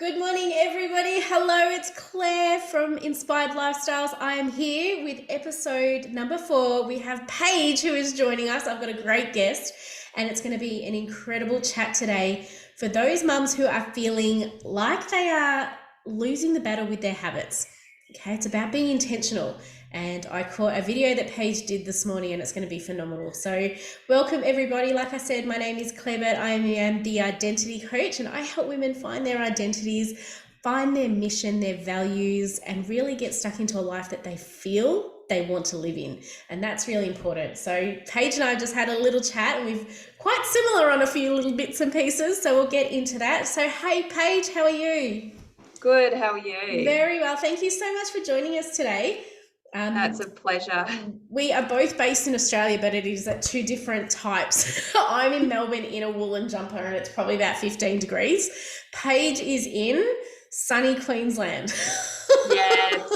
Good morning, everybody. Hello, it's Claire from Inspired Lifestyles. I am here with episode number 4. We have Paige who is joining us. I've got a great guest, and it's going to be an incredible chat today for those mums who are feeling like they are losing the battle with their habits. Okay, it's about being intentional. And I caught a video that Paige did this morning and it's going to be phenomenal. So welcome everybody. Like I said, my name is Claire Bird. I am the identity coach and I help women find their identities, find their mission, their values, and really get stuck into a life that they feel they want to live in. And that's really important. So Paige and I have just had a little chat and we've quite similar on a few little bits and pieces. So we'll get into that. So hey Paige, how are you? Good, how are you? Very well. Thank you so much for joining us today. That's a pleasure. We are both based in Australia, but it is at two different types. I'm in Melbourne in a woolen jumper and it's probably about 15 degrees. Paige is in sunny Queensland. Yeah, it's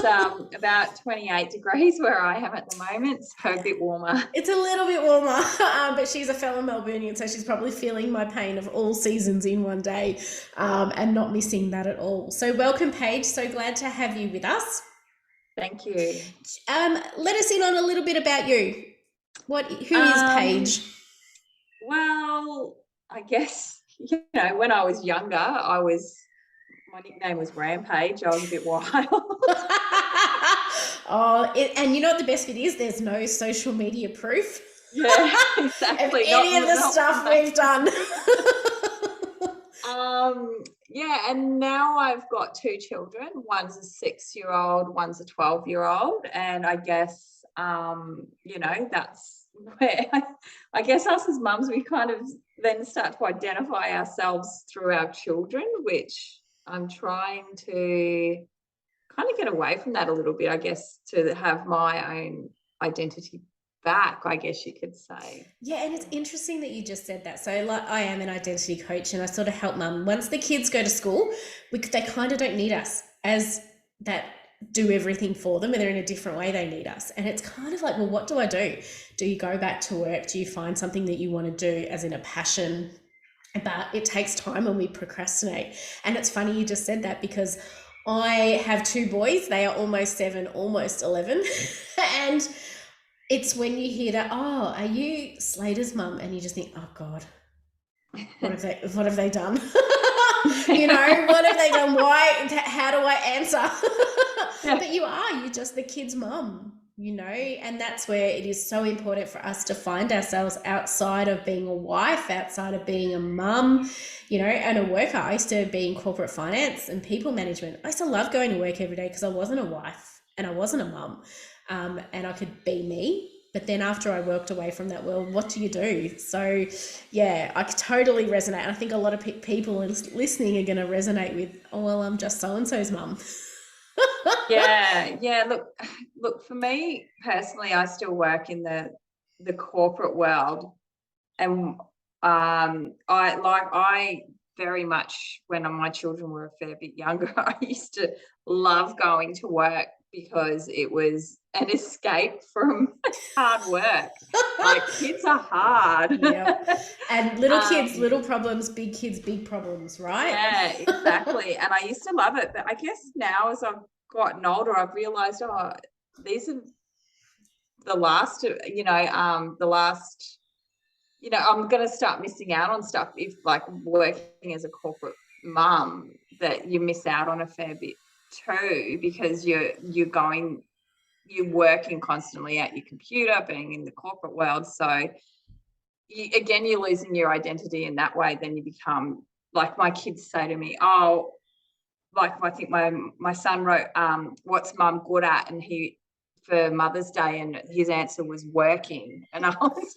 about 28 degrees where I am at the moment, so a bit warmer. It's a little bit warmer, but she's a fellow Melburnian, so she's probably feeling my pain of all seasons in one day and not missing that at all. So welcome, Paige. So glad to have you with us. Thank you. Let us in on a little bit about you. Who is Paige? Well, I guess, when I was younger, my nickname was Rampage. I was a bit wild. And you know what the best bit is? There's no social media proof. Yeah, exactly. Of any of the stuff we've done. Yeah, and now I've got 2 children. One's a 6-year-old, one's a 12-year-old, and I guess that's where I guess us as mums, we kind of then start to identify ourselves through our children, which I'm trying to kind of get away from that a little bit, I guess, to have my own identity back, I guess you could say. Yeah, and it's interesting that you just said that. So like I am an identity coach and I sort of help mum. Once the kids go to school, they kind of don't need us as that do everything for them, and they're in a different way they need us. And it's kind of like, well, what do I do? Do you go back to work? Do you find something that you want to do as in a passion? But it takes time when we procrastinate. And it's funny you just said that because I have 2 boys. They are almost 7, almost 11. And it's when you hear that, oh, are you Slater's mum? And you just think, oh God, what have they done? What have they done? Why? How do I answer? Yeah. But you're just the kid's mum, and that's where it is so important for us to find ourselves outside of being a wife, outside of being a mum, and a worker. I used to be in corporate finance and people management. I used to love going to work every day because I wasn't a wife and I wasn't a mum. And I could be me. But then after I worked away from that world, what do you do? So, yeah, I totally resonate. And I think a lot of people listening are going to resonate with, oh, well, I'm just so-and-so's mum. Yeah. Look, for me personally, I still work in the corporate world. And I very much, when my children were a fair bit younger, I used to love going to work because it was an escape from hard work. Like, kids are hard. Yep. And little kids, little problems, big kids, big problems, right? Yeah, exactly. And I used to love it. But I guess now as I've gotten older, I've realised, these are the last, I'm going to start missing out on stuff if, like, working as a corporate mum, that you miss out on a fair bit too, because you're working constantly at your computer, being in the corporate world. So you're losing your identity in that way. Then you become, like, my kids say to me, oh, like, I think my son wrote, what's mum good at? And he, for Mother's Day, and his answer was working. And I was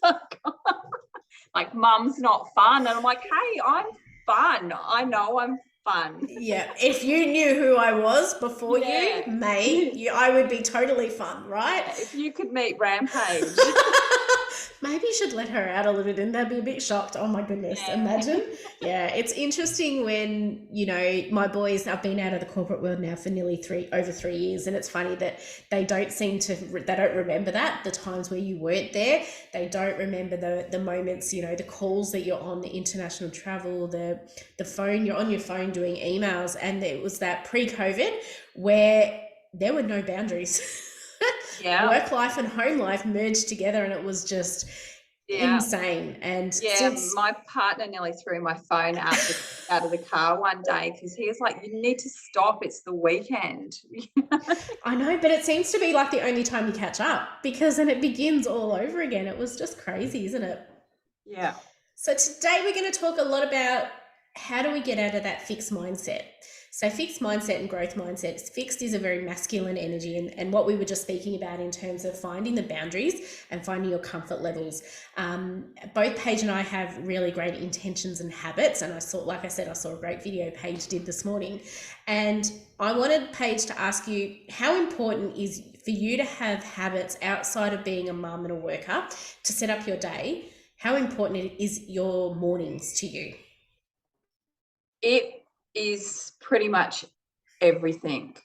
like, mum's not fun. And I'm like, hey, I'm fun. I know I'm fun. Yeah, if you knew who I was before you, mate, I would be totally fun, right? If you could meet Rampage. Maybe you should let her out a little bit and they'd be a bit shocked. Oh my goodness, Yeah. imagine. Yeah, it's interesting when, my boys, I've been out of the corporate world now for nearly over 3 years, and it's funny that they don't remember the times where you weren't there. They don't remember the moments, the calls that you're on, the international travel, the phone, you're on your phone doing emails. And it was that pre-COVID where there were no boundaries. Yeah. Work life and home life merged together, and it was just Yeah. insane. And Yeah, since my partner nearly threw my phone out of the car one day because he was like, "You need to stop. It's the weekend." I know, but it seems to be like the only time you catch up, because then it begins all over again. It was just crazy, isn't it? Yeah. So today we're going to talk a lot about how do we get out of that fixed mindset. So fixed mindset and growth mindset. Fixed is a very masculine energy, and what we were just speaking about in terms of finding the boundaries and finding your comfort levels. Both Paige and I have really great intentions and habits, and I saw a great video Paige did this morning, and I wanted Paige to ask you, how important is for you to have habits outside of being a mum and a worker to set up your day? How important is your mornings to you? It is pretty much everything.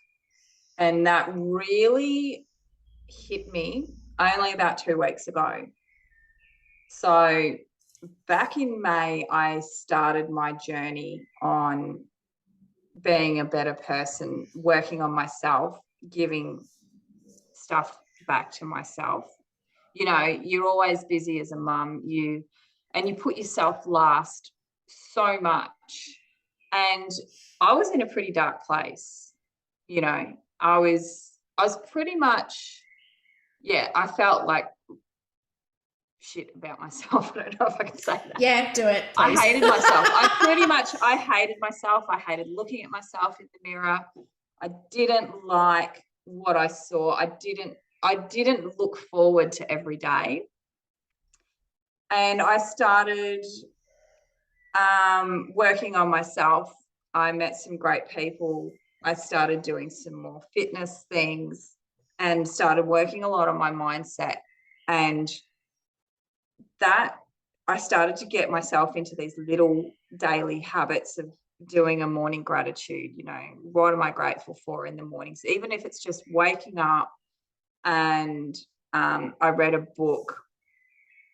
And that really hit me only about 2 weeks ago. So back in May, I started my journey on being a better person, working on myself, giving stuff back to myself. You're always busy as a mum, and you put yourself last so much. And I was in a pretty dark place. I was pretty much, yeah, I felt like shit about myself. I don't know if I can say that. Yeah, do it, I please. hated myself. I hated myself. I hated looking at myself in the mirror. I didn't like what I saw. I didn't look forward to every day. And I started working on myself. I met some great people. I started doing some more fitness things and started working a lot on my mindset. And that I started to get myself into these little daily habits of doing a morning gratitude. What am I grateful for in the mornings? Even if it's just waking up. And I read a book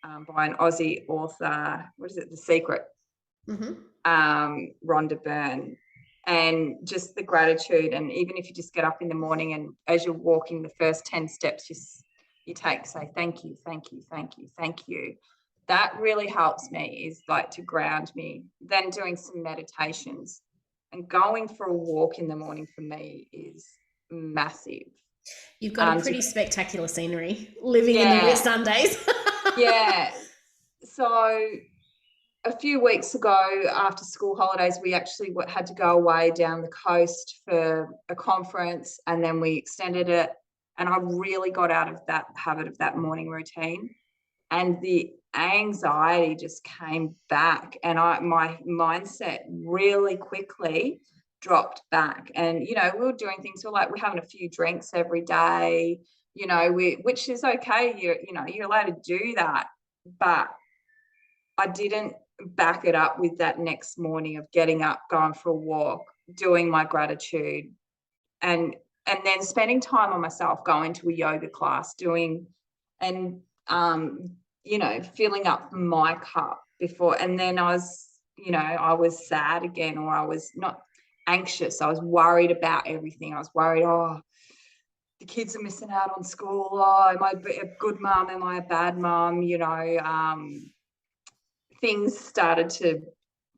by an Aussie author. What is it? The Secret. Rhonda Byrne. And just the gratitude. And even if you just get up in the morning and as you're walking the first 10 steps, you say, thank you, thank you, thank you, thank you. That really helps me, is like to ground me. Then doing some meditations and going for a walk in the morning for me is massive. You've got a pretty spectacular scenery living in the Whitsundays. Yeah. So a few weeks ago, after school holidays, we actually had to go away down the coast for a conference, and then we extended it. And I really got out of that habit of that morning routine, and the anxiety just came back, and my mindset really quickly dropped back. And we were doing things, we're having a few drinks every day, which is okay. You're allowed to do that, but I didn't back it up with that next morning of getting up, going for a walk, doing my gratitude, and then spending time on myself, going to a yoga class, and filling up my cup before. And then I was sad again, or I was not anxious. I was worried about everything. I was worried, the kids are missing out on school. Am I a good mom? Am I a bad mom? Things started to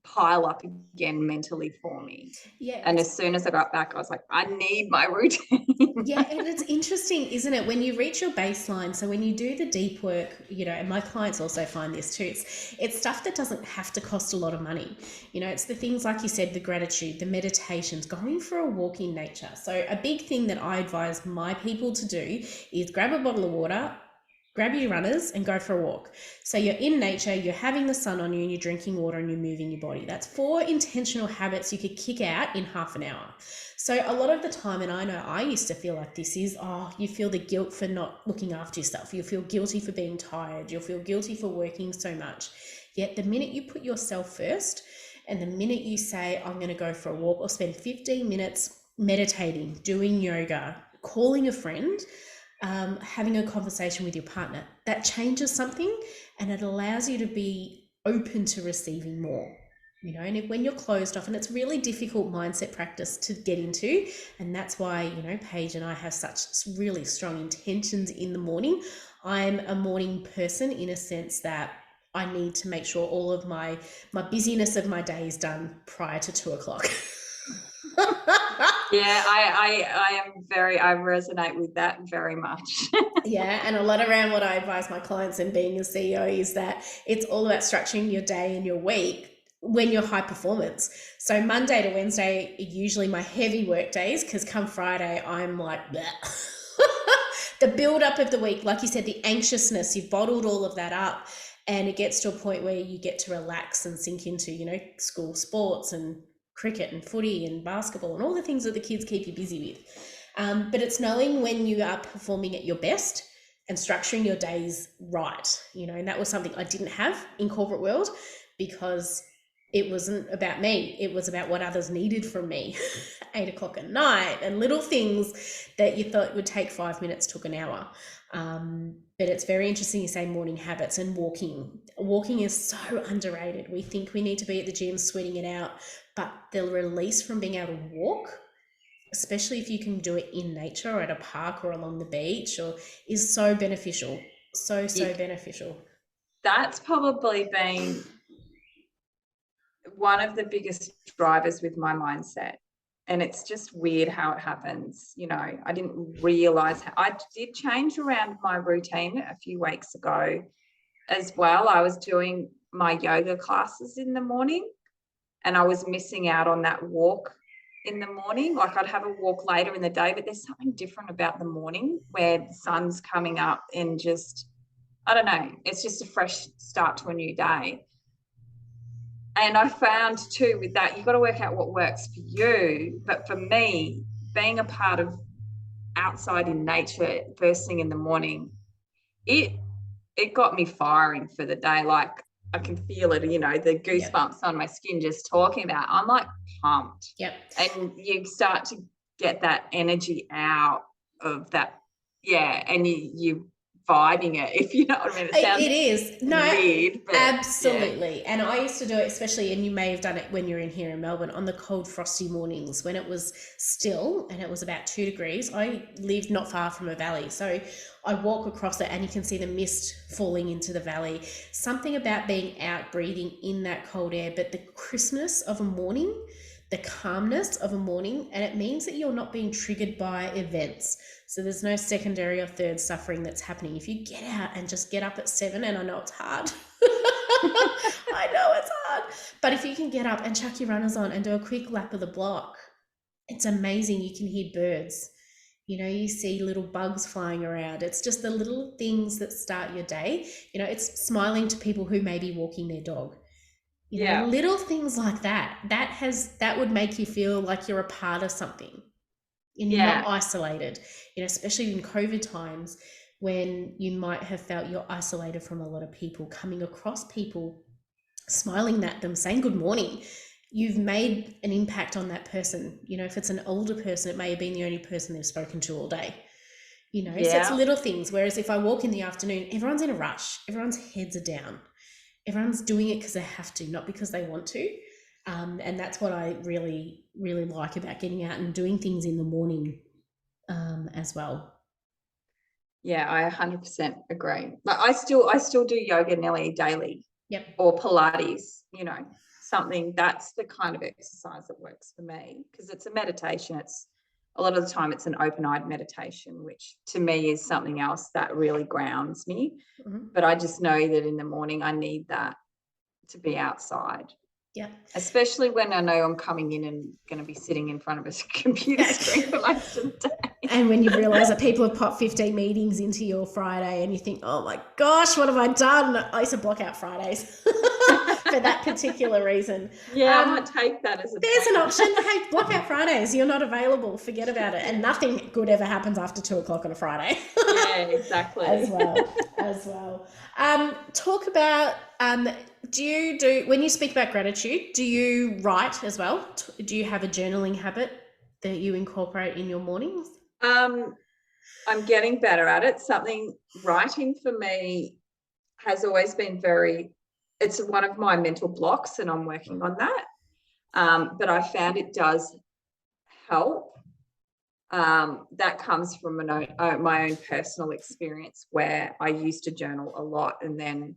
pile up again mentally for me. Yeah. And as soon as I got back, I was like, I need my routine. Yeah, and it's interesting, isn't it, when you reach your baseline? So when you do the deep work, and my clients also find this too, it's stuff that doesn't have to cost a lot of money. It's the things like you said, the gratitude, the meditations, going for a walk in nature. So a big thing that I advise my people to do is grab a bottle of water, grab your runners and go for a walk. So you're in nature, you're having the sun on you, and you're drinking water and you're moving your body. That's 4 intentional habits you could kick out in half an hour. So a lot of the time, and I know I used to feel like this, is, you feel the guilt for not looking after yourself. You'll feel guilty for being tired. You'll feel guilty for working so much. Yet the minute you put yourself first, and the minute you say, I'm going to go for a walk or spend 15 minutes meditating, doing yoga, calling a friend, having a conversation with your partner, that changes something, and it allows you to be open to receiving more. And when you're closed off, and it's really difficult mindset practice to get into, and that's why, Paige and I have such really strong intentions in the morning. I'm a morning person in a sense that I need to make sure all of my busyness of my day is done prior to 2:00. Yeah, I resonate with that very much. Yeah, and a lot around what I advise my clients and being a CEO is that it's all about structuring your day and your week when you're high performance. So Monday to Wednesday are usually my heavy work days, because come Friday, I'm like, the build up of the week, like you said, the anxiousness, you've bottled all of that up, and it gets to a point where you get to relax and sink into, school sports and cricket and footy and basketball and all the things that the kids keep you busy with. But it's knowing when you are performing at your best and structuring your days right, and that was something I didn't have in corporate world, because it wasn't about me. It was about what others needed from me. 8:00 at night, and little things that you thought would take 5 minutes took an hour. But it's very interesting you say morning habits and walking. Walking is so underrated. We think we need to be at the gym sweating it out, but the release from being able to walk, especially if you can do it in nature or at a park or along the beach, is so beneficial. So beneficial. That's probably been one of the biggest drivers with my mindset. And it's just weird how it happens. I didn't realize how I did change around my routine a few weeks ago as well. I was doing my yoga classes in the morning, and I was missing out on that walk in the morning. Like, I'd have a walk later in the day, but there's something different about the morning where the sun's coming up, and just, I don't know, it's just a fresh start to a new day. And I found too with that, you've got to work out what works for you. But for me, being a part of outside in nature first thing in the morning, it got me firing for the day. Like, I can feel it, the goosebumps on my skin just talking about it. I'm like pumped. Yep. And you start to get that energy out of that. Yeah. And you vibing it, if you know what I mean. It is weird, but absolutely. Yeah. And I used to do it, especially, and you may have done it when you're here in Melbourne, on the cold frosty mornings when it was still and it was about 2 degrees. I lived not far from a valley, so I walk across it and you can see the mist falling into the valley. Something about being out, breathing in that cold air, but the crispness of a morning, the calmness of a morning, and it means that you're not being triggered by events. So there's no secondary or third suffering that's happening. If you get out and just get up at 7, and I know it's hard. I know it's hard. But if you can get up and chuck your runners on and do a quick lap of the block, it's amazing. You can hear birds. You see little bugs flying around. It's just the little things that start your day. It's smiling to people who may be walking their dog. Little things like that. That would make you feel like you're a part of something. You're not isolated, especially in COVID times when you might have felt you're isolated from a lot of people. Coming across people, smiling at them, saying good morning, you've made an impact on that person. If it's an older person, it may have been the only person they've spoken to all day. So it's little things. Whereas if I walk in the afternoon, everyone's in a rush, everyone's heads are down, everyone's doing it because they have to, not because they want to. And that's what I really, really like about getting out and doing things in the morning as well. Yeah, I 100% agree. But I still do yoga nearly daily. Yep. Or Pilates, something that's the kind of exercise that works for me, because it's a meditation. It's a lot of the time it's an open-eyed meditation, which to me is something else that really grounds me. Mm-hmm. But I just know that in the morning I need that to be outside. Yeah. Especially when I know I'm coming in and going to be sitting in front of a computer screen for most of the day. And when you realise that people have popped 15 meetings into your Friday and you think, oh my gosh, what have I done? I used to block out Fridays for that particular reason. Yeah, I might take that as a There's an plan. option. Hey, block out Fridays. You're not available. Forget about it. And nothing good ever happens after 2 o'clock on a Friday. Yeah, exactly. As well. Talk about, when you speak about gratitude, do you write as well? Do you have a journaling habit that you incorporate in your mornings? I'm getting better at it. Writing for me has always been it's one of my mental blocks, and I'm working on that. But I found it does help. That comes from my own personal experience, where I used to journal a lot, and then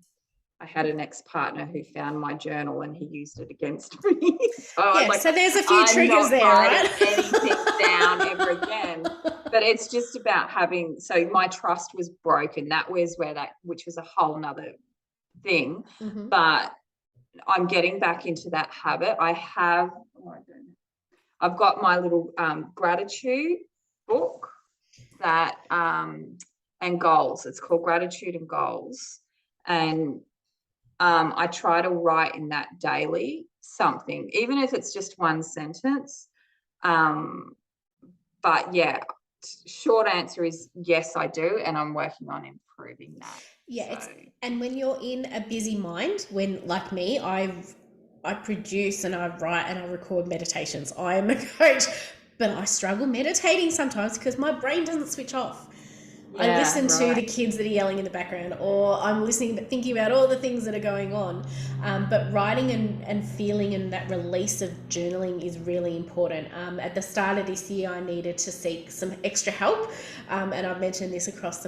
I had an ex-partner who found my journal and he used it against me. So there's a few triggers there, right? Anything down ever again. But it's just about so my trust was broken. That was which was a whole nother thing. Mm-hmm. But I'm getting back into that habit. I've got my little gratitude book and goals. It's called Gratitude and Goals. And I try to write in that daily something, even if it's just one sentence. But yeah, short answer is yes, I do. And I'm working on improving that. Yeah. And when you're in a busy mind, like me, I produce and I write and I record meditations. I am a coach, but I struggle meditating sometimes because my brain doesn't switch off. I listen to the kids that are yelling in the background, or I'm listening but thinking about all the things that are going on. But writing and feeling and that release of journaling is really important. At the start of this year, I needed to seek some extra help, and I've mentioned this across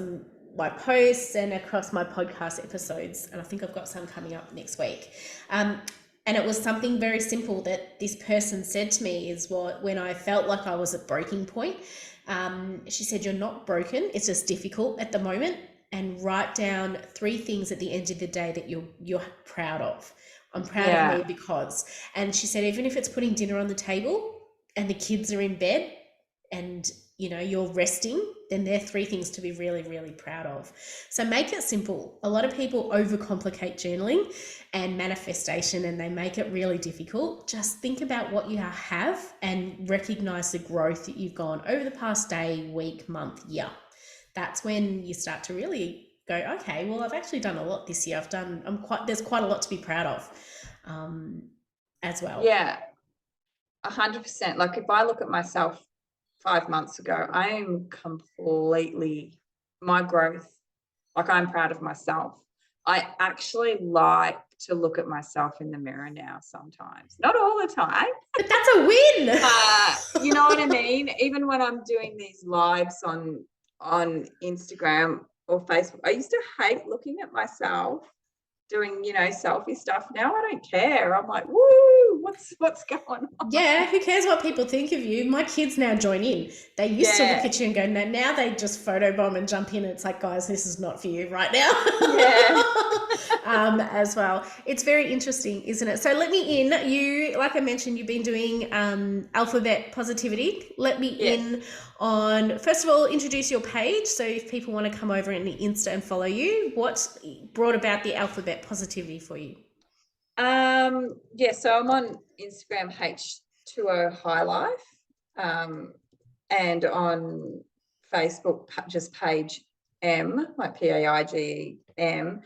my posts and across my podcast episodes, and I think I've got some coming up next week. And it was something very simple that this person said to me when I felt like I was at breaking point. She said, you're not broken, it's just difficult at the moment, and write down 3 things at the end of the day that you're proud of. I'm proud of me because. And she said, even if it's putting dinner on the table and the kids are in bed and you're resting, then they're 3 things to be really, really proud of. So make it simple. A lot of people overcomplicate journaling and manifestation, and they make it really difficult. Just think about what you have and recognize the growth that you've gone over the past day, week, month, year. That's when you start to really go, okay, well, I've actually done a lot this year. There's quite a lot to be proud of, as well. Yeah, 100%. Like if I look at myself 5 months ago, I am completely my growth. Like I'm proud of myself. I actually like to look at myself in the mirror now sometimes. Not all the time. But that's a win. You know what I mean? Even when I'm doing these lives on Instagram or Facebook, I used to hate looking at myself doing, selfie stuff. Now I don't care. I'm like, woo, what's going on? Yeah, who cares what people think of you? My kids now join in. They used to look at you and go, no, now they just photobomb and jump in. And it's like, guys, this is not for you right now. Yeah. As well. It's very interesting, isn't it? So let me in. You, like I mentioned, you've been doing alphabet positivity. Let me in on, first of all, introduce your page. So if people want to come over in the Insta and follow you, what brought about the alphabet positivity for you? So I'm on Instagram H2O High Life, and on Facebook just Paige M, like PAIGEM.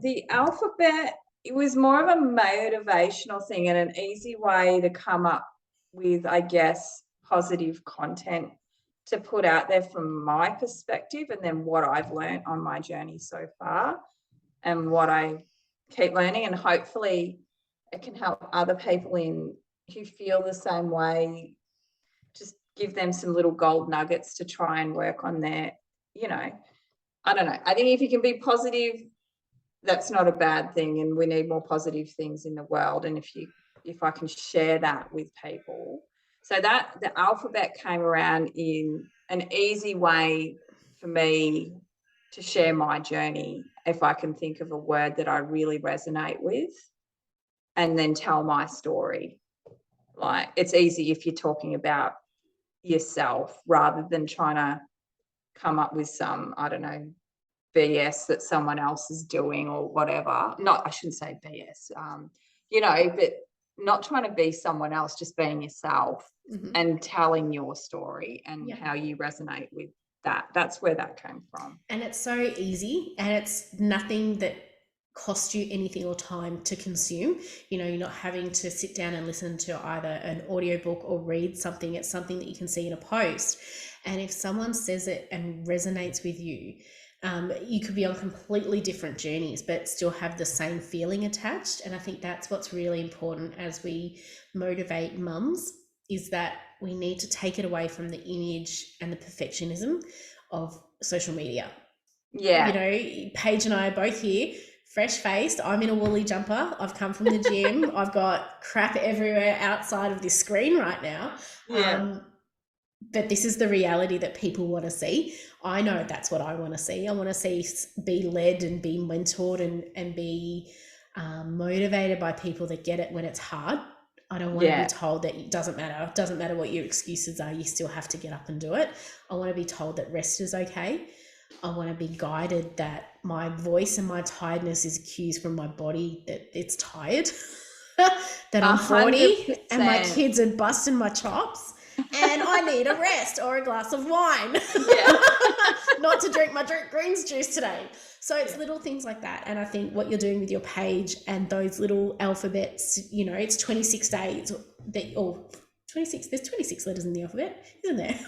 The alphabet, it was more of a motivational thing and an easy way to come up with, I guess, positive content to put out there from my perspective, and then what I've learned on my journey so far and what I keep learning, and hopefully it can help other people who feel the same way. Just give them some little gold nuggets to try and work on their, I don't know. I think if you can be positive, that's not a bad thing, and we need more positive things in the world. And if I can share that with people, so that the alphabet came around in an easy way for me to share my journey. If I can think of a word that I really resonate with, and then tell my story. Like, it's easy if you're talking about yourself rather than trying to come up with some, I don't know, BS that someone else is doing or whatever. Not, I shouldn't say BS, but not trying to be someone else, just being yourself and telling your story and how you resonate with that. That's where that came from. And it's so easy, and it's nothing that costs you anything or time to consume. You're not having to sit down and listen to either an audiobook or read something. It's something that you can see in a post. And if someone says it and resonates with you, you could be on completely different journeys, but still have the same feeling attached. And I think that's what's really important as we motivate mums, is that we need to take it away from the image and the perfectionism of social media. Yeah. Paige and I are both here, fresh faced. I'm in a woolly jumper. I've come from the gym. I've got crap everywhere outside of this screen right now. Yeah. But this is the reality that people want to see. I know that's what I want to see. I want to see, be led and be mentored and be motivated by people that get it when it's hard. I don't want to be told that it doesn't matter. It doesn't matter what your excuses are. You still have to get up and do it. I want to be told that rest is okay. I want to be guided that my voice and my tiredness is cues from my body that it's tired, that I'm 40 100%. and my kids are busting my chops and I need a rest or a glass of wine. Not to drink my greens juice today. So it's little things like that. And I think what you're doing with your page and those little alphabets, it's 26 days or 26, there's 26 letters in the alphabet, isn't there?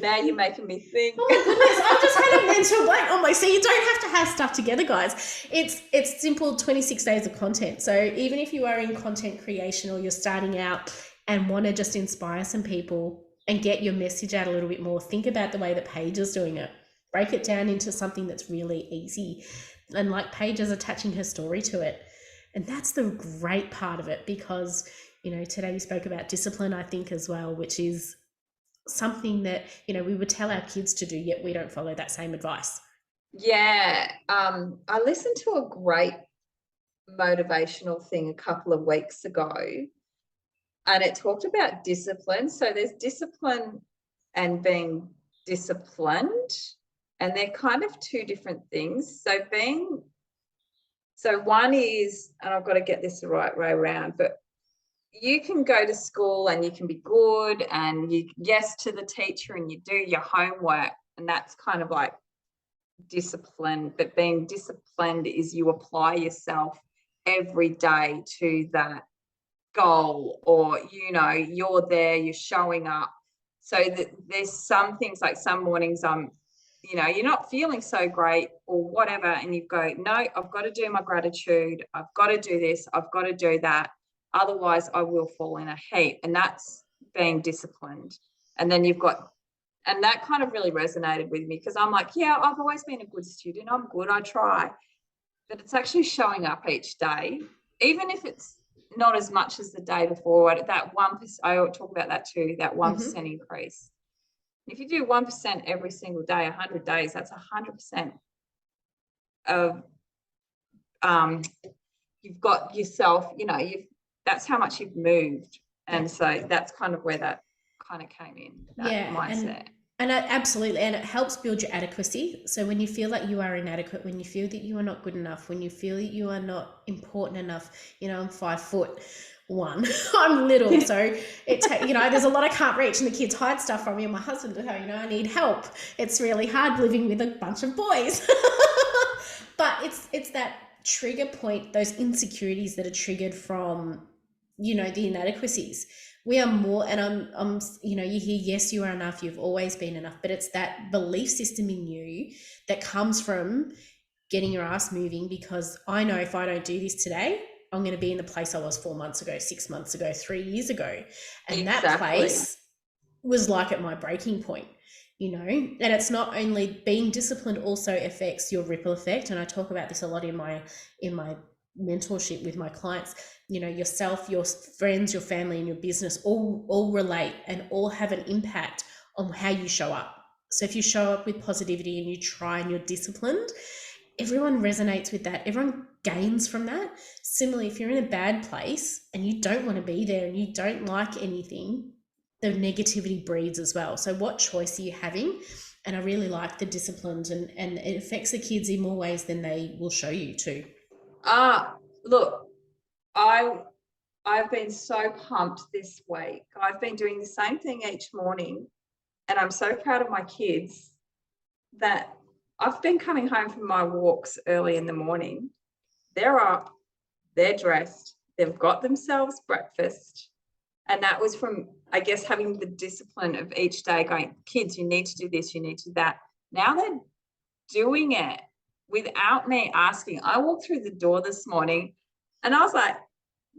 Now you're making me think. Oh my goodness, I've just had a mental blank. Oh my, so you don't have to have stuff together, guys. It's simple 26 days of content. So even if you are in content creation or you're starting out and want to just inspire some people and get your message out a little bit more, think about the way that Paige is doing it. Break it down into something that's really easy. And like Paige is attaching her story to it. And that's the great part of it, because, today we spoke about discipline, I think, as well, which is something that, we would tell our kids to do, yet we don't follow that same advice. Yeah. I listened to a great motivational thing a couple of weeks ago, and it talked about discipline. So there's discipline and being disciplined, and they're kind of two different things. So one is, and I've got to get this the right way around, but you can go to school and you can be good and you yes to the teacher and you do your homework, and that's kind of like discipline. But being disciplined is you apply yourself every day to that goal, or you're there, you're showing up. So that there's some things, like some mornings you're not feeling so great or whatever, and you go, no, I've got to do my gratitude, I've got to do this, I've got to do that, otherwise I will fall in a heap. And that's being disciplined. And then and that kind of really resonated with me, because I'm like, yeah, I've always been a good student, I'm good, I try. But it's actually showing up each day, even if it's not as much as the day before. That 1%, I talk about that too, that 1% increase. If you do 1% every single day, 100 days, that's 100% of you've got yourself, that's how much you've moved. And so that's kind of where that kind of came in, that mindset. And absolutely, and it helps build your adequacy. So when you feel like you are inadequate, when you feel that you are not good enough, when you feel that you are not important enough, I'm 5'1". I'm little, so there's a lot I can't reach, and the kids hide stuff from me, and my husband will tell I need help. It's really hard living with a bunch of boys. But it's that trigger point, those insecurities that are triggered from the inadequacies. We are more, and I'm you hear, yes, you are enough, you've always been enough, but it's that belief system in you that comes from getting your ass moving, because I know if I don't do this today, I'm going to be in the place I was 4 months ago, 6 months ago, 3 years ago. And that place was like at my breaking point, and it's not only being disciplined, also affects your ripple effect. And I talk about this a lot in my mentorship with my clients. Yourself, your friends, your family, and your business all relate and all have an impact on how you show up. So if you show up with positivity and you try and you're disciplined, everyone resonates with that. Everyone gains from that. Similarly, if you're in a bad place and you don't want to be there and you don't like anything, the negativity breeds as well. So what choice are you having? And I really like the disciplines, and it affects the kids in more ways than they will show you too. Look, I've been so pumped this week. I've been doing the same thing each morning, and I'm so proud of my kids that I've been coming home from my walks early in the morning. They're up, they're dressed, they've got themselves breakfast. And that was from, I guess, having the discipline of each day going, kids, you need to do this, you need to do that. Now they're doing it without me asking. I walked through the door this morning and I was like,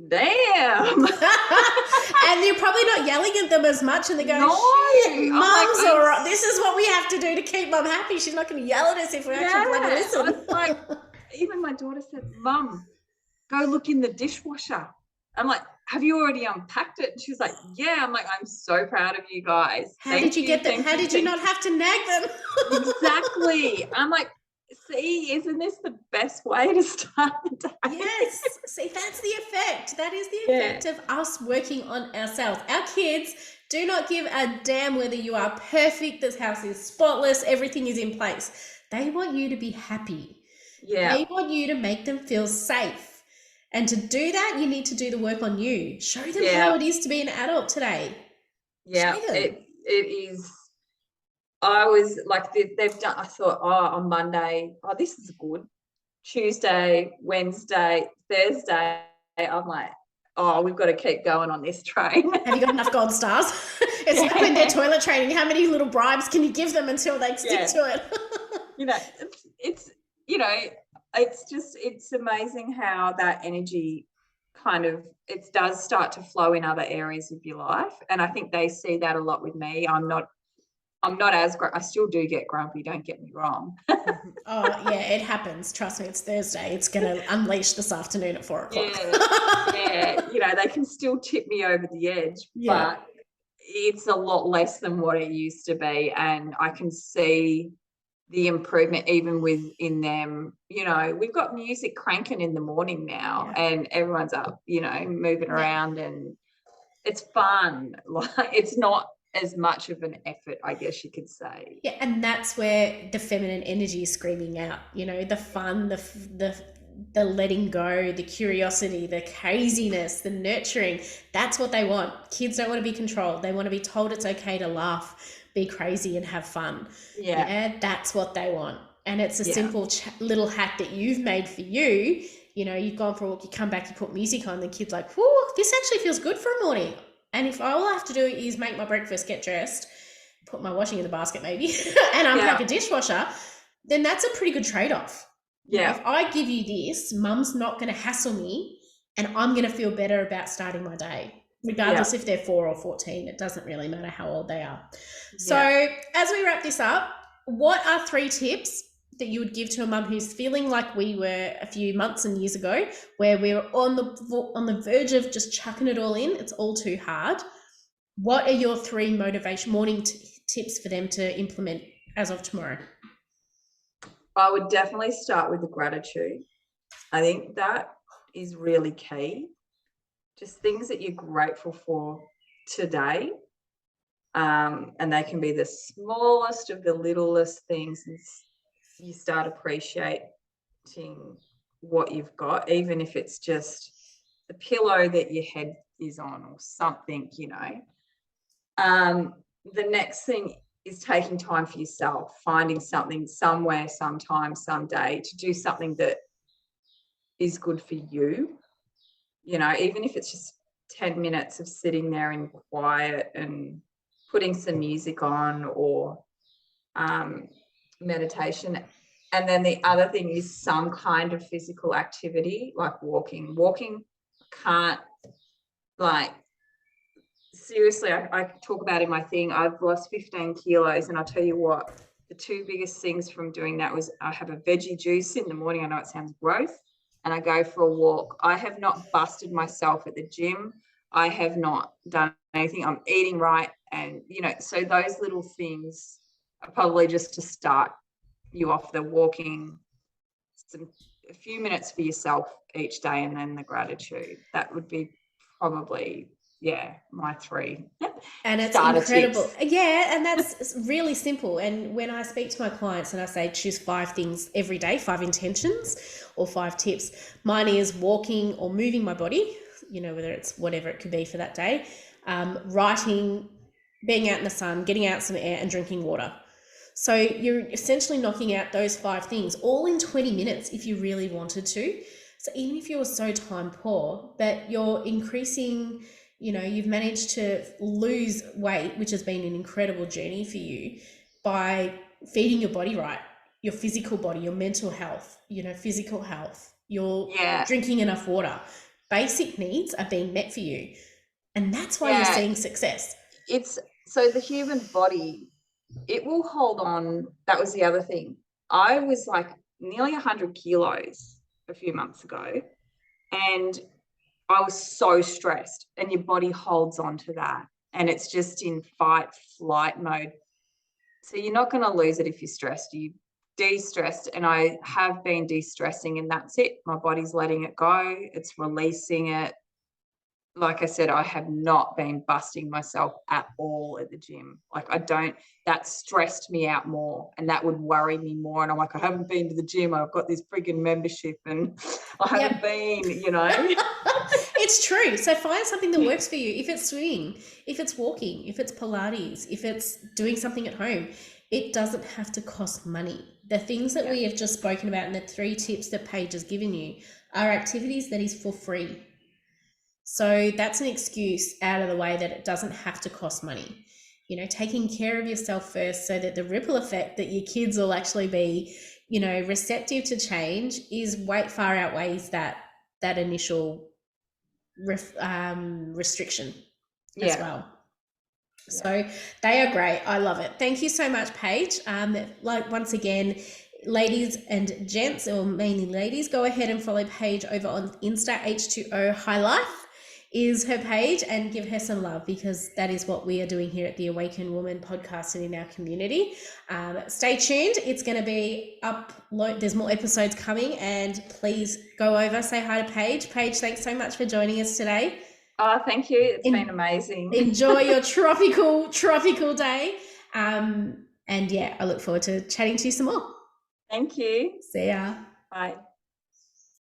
damn. And you're probably not yelling at them as much, and they're going, no, Mum's all right. This is what we have to do to keep Mum happy. She's not going to yell at us if we actually bloody listen. Like, even my daughter said, Mum, go look in the dishwasher. I'm like, have you already unpacked it? And she was like, yeah. I'm like, I'm so proud of you guys. How did you get them? How did you not have to nag them? Exactly. I'm like, see, isn't this the best way to start the day? Yes. See, that's the effect. That is the effect of us working on ourselves. Our kids do not give a damn whether you are perfect, this house is spotless, everything is in place. They want you to be happy. Yeah. They want you to make them feel safe. And to do that, you need to do the work on you. Show them how it is to be an adult today. Yeah, it is. I was like, they've done, I thought, on Monday, this is good. Tuesday, Wednesday, Thursday, I'm like, we've got to keep going on this train. Have you got enough gold stars? It's like when they're toilet training. How many little bribes can you give them until they stick to it? It's amazing how that energy kind of, it does start to flow in other areas of your life. And I think they see that a lot with me. I'm not as, I still do get grumpy, don't get me wrong. It happens. Trust me, it's Thursday. It's going to unleash this afternoon at 4 o'clock. They can still tip me over the edge, but it's a lot less than what it used to be. And I can see the improvement even within them. We've got music cranking in the morning now and everyone's up, moving around, and it's fun. Like, it's not as much of an effort, I guess you could say. Yeah, and that's where the feminine energy is screaming out. The fun, the letting go, the curiosity, the craziness, the nurturing. That's what they want. Kids don't want to be controlled. They want to be told it's okay to laugh, be crazy, and have fun. Yeah, that's what they want. And it's a simple little hack that you've made for you. You've gone for a walk, you come back, you put music on, the kid's like, whoa, this actually feels good for a morning. And if all I have to do is make my breakfast, get dressed, put my washing in the basket maybe, and unpack a dishwasher, then that's a pretty good trade-off. Yeah. If I give you this, Mum's not going to hassle me, and I'm going to feel better about starting my day, regardless if they're 4 or 14. It doesn't really matter how old they are. So as we wrap this up, what are 3 tips that you would give to a mum who's feeling like we were a few months and years ago, where we were on the verge of just chucking it all in? It's all too hard. What are your 3 morning tips for them to implement as of tomorrow? I would definitely start with the gratitude. I think that is really key. Just things that you're grateful for today. And they can be the smallest of the littlest things. You start appreciating what you've got, even if it's just the pillow that your head is on or something. The next thing is taking time for yourself, finding something somewhere, sometime, someday to do something that is good for you. Even if it's just 10 minutes of sitting there in quiet and putting some music on, or meditation. And then the other thing is some kind of physical activity, like walking. Can't, seriously, I talk about in my thing, I've lost 15 kilos, and I'll tell you what, the 2 biggest things from doing that was I have a veggie juice in the morning. I know it sounds gross. And I go for a walk. I have not busted myself at the gym. I have not done anything. I'm eating right. And, so those little things are probably just to start you off, the walking, a few minutes for yourself each day, and then the gratitude. That would be probably, yeah, my 3 And it's starter incredible. tips. Yeah, and that's really simple. And when I speak to my clients and I say choose 5 things every day, 5 intentions or 5 tips, mine is walking or moving my body, whether it's whatever it could be for that day, writing, being out in the sun, getting out some air, and drinking water. So you're essentially knocking out those 5 things all in 20 minutes if you really wanted to. So even if you're so time poor, that you're increasing, you've managed to lose weight, which has been an incredible journey for you, by feeding your body right, your physical body, your mental health, physical health, you're drinking enough water. Basic needs are being met for you. And that's why you're seeing success. It's so the human body, it will hold on. That was the other thing. I was like nearly 100 kilos a few months ago, and I was so stressed, and your body holds on to that, and it's just in fight flight mode. So you're not going to lose it if you're stressed. You de-stressed, and I have been de-stressing, and that's it. My body's letting it go. It's releasing it. Like I said, I have not been busting myself at all at the gym. Like that stressed me out more, and that would worry me more. And I'm like, I haven't been to the gym. I've got this frigging membership and I haven't been, It's true. So find something that works for you. If it's swimming, if it's walking, if it's Pilates, if it's doing something at home, it doesn't have to cost money. The things that we have just spoken about and the 3 tips that Paige has given you are activities that is for free. So that's an excuse out of the way that it doesn't have to cost money. Taking care of yourself first so that the ripple effect that your kids will actually be, receptive to change is far outweighs that initial restriction as well. So they are great. I love it. Thank you so much, Paige. Once again, ladies and gents, or mainly ladies, go ahead and follow Paige over on Insta. H2O High Life is her page, and give her some love, because that is what we are doing here at the Awakened Woman podcast and in our community. Stay tuned. It's going to be there's more episodes coming, and please go over, say hi to Paige. Paige, thanks so much for joining us today. Oh, thank you. It's been amazing. Enjoy your tropical day. And I look forward to chatting to you some more. Thank you. See ya. Bye.